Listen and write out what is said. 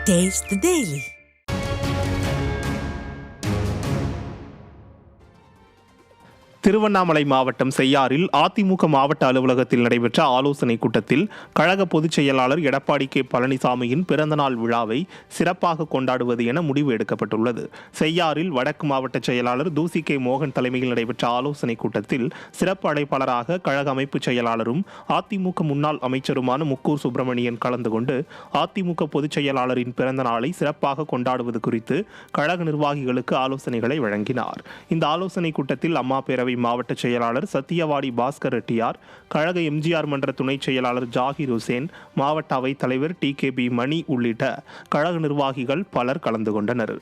Taste the Daily. Tiruvannamalai மாவட்டம் செய்யாறில் அதிமுக மாவட்ட அலுவலகத்தில் நடைபெற்ற ஆலோசனைக் கூட்டத்தில் கழக பொதுச் செயலாளர் எடப்பாடி கே பழனிசாமியின் பிறந்தநாள் விழாவை சிறப்பாக கொண்டாடுவது என முடிவு எடுக்கப்பட்டுள்ளது. செய்யாறில் வடக்கு மாவட்ட செயலாளர் தூசி கே மோகன் தலைமையில் நடைபெற்ற ஆலோசனைக் கூட்டத்தில் சிறப்பு அழைப்பாளராக கழக அமைப்பு செயலாளரும் அதிமுக முன்னாள் அமைச்சருமான முக்கூர் சுப்பிரமணியன் கலந்து கொண்டு அதிமுக பொதுச் செயலாளரின் பிறந்த நாளை சிறப்பாக கொண்டாடுவது குறித்து கழக நிர்வாகிகளுக்கு ஆலோசனைகளை வழங்கினார். இந்த ஆலோசனைக் கூட்டத்தில் அம்மா பேரவை மாவட்ட செயலாளர் சத்தியவாடி பாஸ்கர் ரெட்டியார், கழக எம்ஜிஆர் மன்ற துணை செயலாளர் ஜாகிர் ஹுசேன், மாவட்ட அவைத் தலைவர் TKB மணி உள்ளிட்ட கழக நிர்வாகிகள் பலர் கலந்து கொண்டனர்.